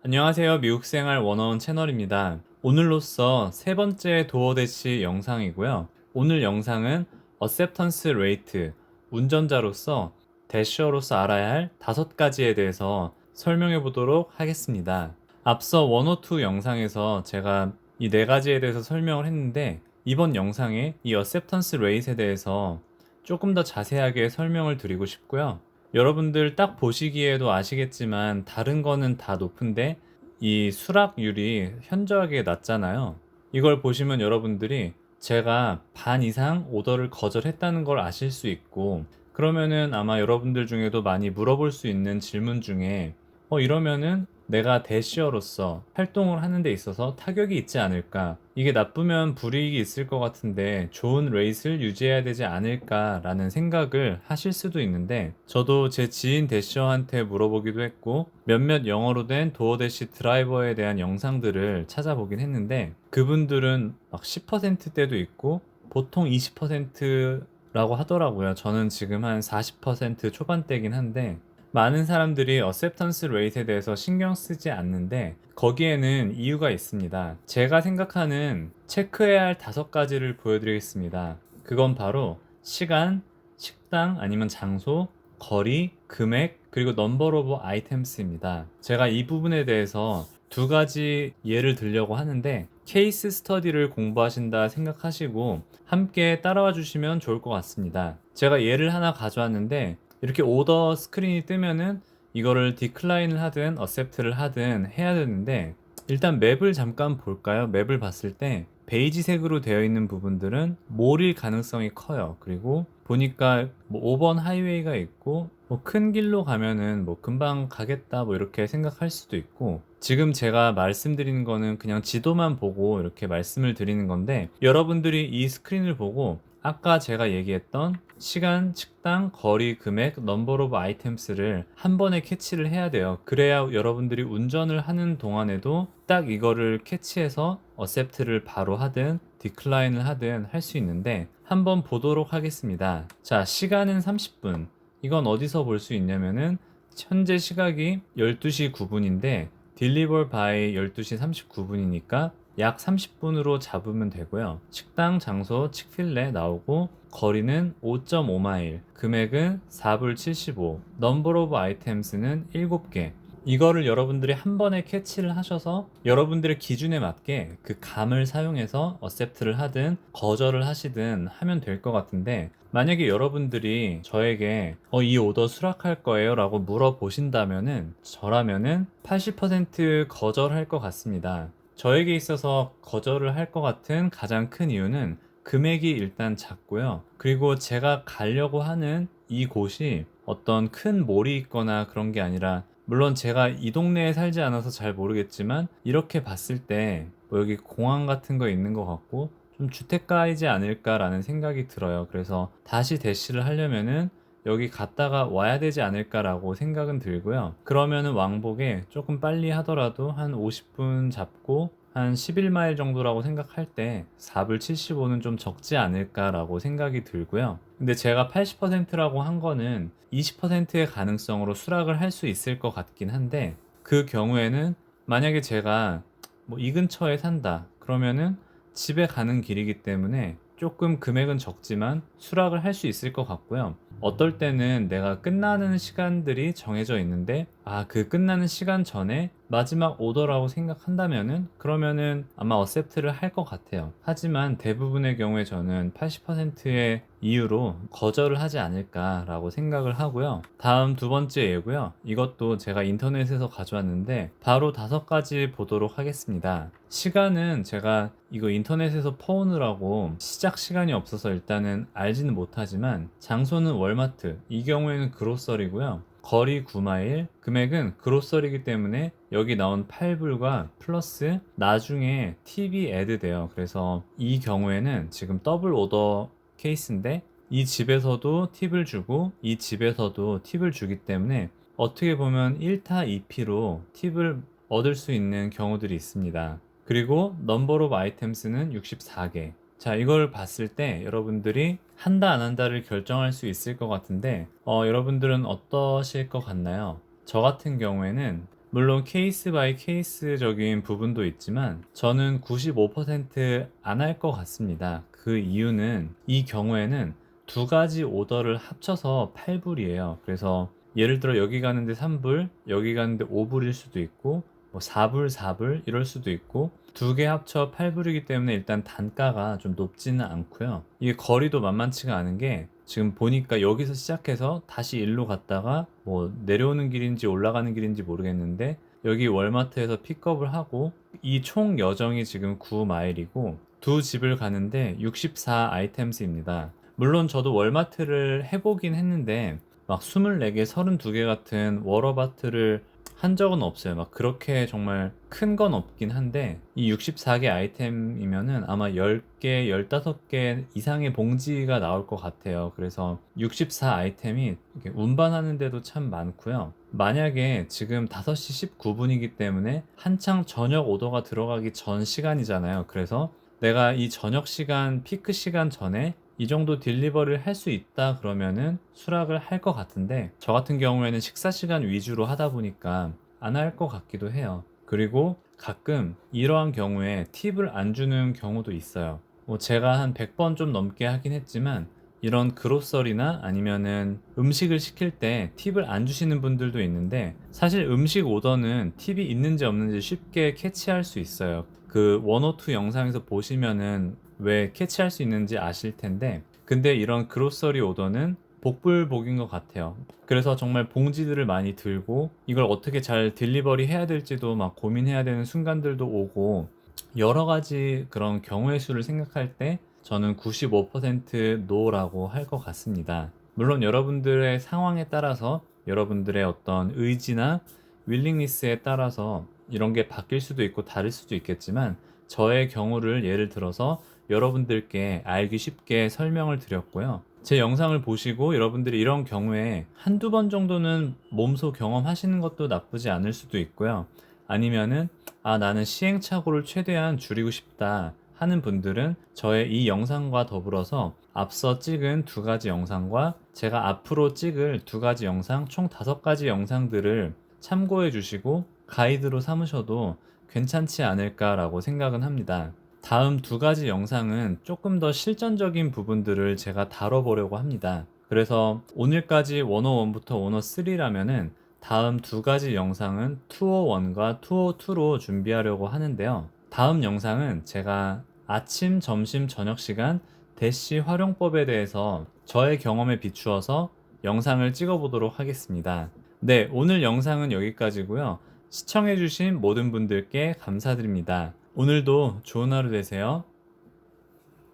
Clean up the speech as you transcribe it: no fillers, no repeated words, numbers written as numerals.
안녕하세요. 미국생활 101 채널입니다. 오늘로써 세 번째 도어 대시 영상이고요. 오늘 영상은 Acceptance Rate, 운전자로서 대시어로서 알아야 할 5가지에 대해서 설명해 보도록 하겠습니다. 앞서 102 영상에서 제가 이 4가지에 대해서 설명을 했는데 이번 영상에 이 Acceptance Rate에 대해서 조금 더 자세하게 설명을 드리고 싶고요. 여러분들 딱 보시기에도 아시겠지만 다른 거는 다 높은데 이 수락률이 현저하게 낮잖아요. 이걸 보시면 여러분들이 제가 반 이상 오더를 거절했다는 걸 아실 수 있고, 그러면은 아마 여러분들 중에도 많이 물어볼 수 있는 질문 중에 이러면은 내가 대시어로서 활동을 하는 데 있어서 타격이 있지 않을까? 이게 나쁘면 불이익이 있을 것 같은데 좋은 레이스를 유지해야 되지 않을까라는 생각을 하실 수도 있는데, 저도 제 지인 대시어한테 물어보기도 했고 몇몇 영어로 된 도어 대시 드라이버에 대한 영상들을 찾아보긴 했는데 그분들은 막 10%대도 있고 보통 20%라고 하더라고요. 저는 지금 한 40% 초반대긴 한데 많은 사람들이 어셉턴스 레이트에 대해서 신경 쓰지 않는데 거기에는 이유가 있습니다. 제가 생각하는 체크해야 할 5가지를 보여드리겠습니다. 그건 바로 시간, 식당 아니면 장소, 거리, 금액, 그리고 넘버 오브 아이템스입니다. 제가 이 부분에 대해서 2가지 예를 들려고 하는데 케이스 스터디를 공부하신다 생각하시고 함께 따라와 주시면 좋을 것 같습니다. 제가 예를 하나 가져왔는데 이렇게 오더 스크린이 뜨면은 이거를 디클라인을 하든 어셉트를 하든 해야 되는데 일단 맵을 잠깐 볼까요? 맵을 봤을 때 베이지색으로 되어 있는 부분들은 몰일 가능성이 커요. 그리고 보니까 뭐 5번 하이웨이가 있고 뭐 큰 길로 가면은 뭐 금방 가겠다 뭐 이렇게 생각할 수도 있고, 지금 제가 말씀드리는 거는 그냥 지도만 보고 이렇게 말씀을 드리는 건데 여러분들이 이 스크린을 보고 아까 제가 얘기했던 시간, 식당, 거리, 금액, 넘버 오브 아이템스를 한 번에 캐치를 해야 돼요. 그래야 여러분들이 운전을 하는 동안에도 딱 이거를 캐치해서 어셉트를 바로 하든 디클라인을 하든 할 수 있는데 한번 보도록 하겠습니다. 자, 시간은 30분. 이건 어디서 볼 수 있냐면은 현재 시각이 12시 9분인데 deliver by 12시 39분이니까 약 30분으로 잡으면 되고요. 식당 장소 칙필레 나오고 거리는 5.5마일, 금액은 4불 75, 넘버 오브 아이템스는 7개. 이거를 여러분들이 한 번에 캐치를 하셔서 여러분들의 기준에 맞게 그 감을 사용해서 어셉트를 하든 거절을 하시든 하면 될 것 같은데, 만약에 여러분들이 저에게 이 오더 수락할 거예요 라고 물어보신다면은 저라면은 80% 거절할 것 같습니다. 저에게 있어서 거절을 할 것 같은 가장 큰 이유는 금액이 일단 작고요. 그리고 제가 가려고 하는 이곳이 어떤 큰 몰이 있거나 그런 게 아니라, 물론 제가 이 동네에 살지 않아서 잘 모르겠지만 이렇게 봤을 때 뭐 여기 공항 같은 거 있는 것 같고 좀 주택가이지 않을까라는 생각이 들어요. 그래서 다시 대시를 하려면은 여기 갔다가 와야 되지 않을까라고 생각은 들고요. 그러면은 왕복에 조금 빨리 하더라도 한 50분 잡고 한 11마일 정도라고 생각할 때 4불 75는 좀 적지 않을까라고 생각이 들고요. 근데 제가 80%라고 한 거는 20%의 가능성으로 수락을 할 수 있을 것 같긴 한데, 그 경우에는 만약에 제가 뭐 이 근처에 산다 그러면은 집에 가는 길이기 때문에 조금 금액은 적지만 수락을 할 수 있을 것 같고요. 어떨 때는 내가 끝나는 시간들이 정해져 있는데 그 끝나는 시간 전에 마지막 오더라고 생각한다면은 그러면은 아마 어셉트를 할 것 같아요. 하지만 대부분의 경우에 저는 80%의 이유로 거절을 하지 않을까라고 생각을 하고요. 다음 2번째 예고요. 이것도 제가 인터넷에서 가져왔는데 바로 5가지 보도록 하겠습니다. 시간은 제가 이거 인터넷에서 퍼오느라고 시작 시간이 없어서 일단은 알지는 못하지만, 장소는 월마트, 이 경우에는 그로서리고요. 거리 9마일, 금액은 그로서리이기 때문에 여기 나온 8불과 플러스 나중에 팁이 애드 돼요. 그래서 이 경우에는 지금 더블 오더 케이스인데 이 집에서도 팁을 주고 이 집에서도 팁을 주기 때문에 어떻게 보면 1타 2피로 팁을 얻을 수 있는 경우들이 있습니다. 그리고 넘버 오브 아이템스는 64개. 자, 이걸 봤을 때 여러분들이 한다 안 한다를 결정할 수 있을 것 같은데 여러분들은 어떠실 것 같나요? 저 같은 경우에는 물론 케이스 바이 케이스적인 부분도 있지만 저는 95% 안 할 것 같습니다. 그 이유는 이 경우에는 두 가지 오더를 합쳐서 8불이에요. 그래서 예를 들어 여기 가는데 3불, 여기 가는데 5불일 수도 있고 뭐 4불, 4불 이럴 수도 있고 두 개 합쳐 8불이기 때문에 일단 단가가 좀 높지는 않고요. 이게 거리도 만만치가 않은 게 지금 보니까 여기서 시작해서 다시 일로 갔다가 뭐 내려오는 길인지 올라가는 길인지 모르겠는데 여기 월마트에서 픽업을 하고 이 총 여정이 지금 9마일이고 두 집을 가는데 64 아이템스입니다. 물론 저도 월마트를 해보긴 했는데 막 24개, 32개 같은 워러바트를 한 적은 없어요. 막 그렇게 정말 큰 건 없긴 한데 이 64개 아이템이면은 아마 10개, 15개 이상의 봉지가 나올 것 같아요. 그래서 64 아이템이 이렇게 운반하는데도 참 많고요. 만약에 지금 5시 19분이기 때문에 한창 저녁 오더가 들어가기 전 시간이잖아요. 그래서 내가 이 저녁 시간, 피크 시간 전에 이 정도 딜리버리를 할 수 있다 그러면은 수락을 할 것 같은데 저 같은 경우에는 식사 시간 위주로 하다 보니까 안 할 것 같기도 해요. 그리고 가끔 이러한 경우에 팁을 안 주는 경우도 있어요. 뭐 제가 한 100번 좀 넘게 하긴 했지만 이런 그로서리나 아니면은 음식을 시킬 때 팁을 안 주시는 분들도 있는데 사실 음식 오더는 팁이 있는지 없는지 쉽게 캐치할 수 있어요. 그 원오투 영상에서 보시면은 왜 캐치할 수 있는지 아실 텐데 근데 이런 그로서리 오더는 복불복인 것 같아요. 그래서 정말 봉지들을 많이 들고 이걸 어떻게 잘 딜리버리 해야 될지도 막 고민해야 되는 순간들도 오고 여러 가지 그런 경우의 수를 생각할 때 저는 95% 노라고 할 것 같습니다. 물론 여러분들의 상황에 따라서 여러분들의 어떤 의지나 윌링리스에 따라서 이런 게 바뀔 수도 있고 다를 수도 있겠지만 저의 경우를 예를 들어서 여러분들께 알기 쉽게 설명을 드렸고요. 제 영상을 보시고 여러분들이 이런 경우에 한두 번 정도는 몸소 경험하시는 것도 나쁘지 않을 수도 있고요. 아니면은 나는 시행착오를 최대한 줄이고 싶다 하는 분들은 저의 이 영상과 더불어서 앞서 찍은 두 가지 영상과 제가 앞으로 찍을 두 가지 영상 총 5가지 영상들을 참고해 주시고 가이드로 삼으셔도 괜찮지 않을까라고 생각은 합니다. 다음 두 가지 영상은 조금 더 실전적인 부분들을 제가 다뤄보려고 합니다. 그래서 오늘까지 101부터 103라면은 다음 두 가지 영상은 201과 202로 준비하려고 하는데요. 다음 영상은 제가 아침, 점심, 저녁 시간 대시 활용법에 대해서 저의 경험에 비추어서 영상을 찍어보도록 하겠습니다. 네, 오늘 영상은 여기까지고요. 시청해주신 모든 분들께 감사드립니다. 오늘도 좋은 하루 되세요.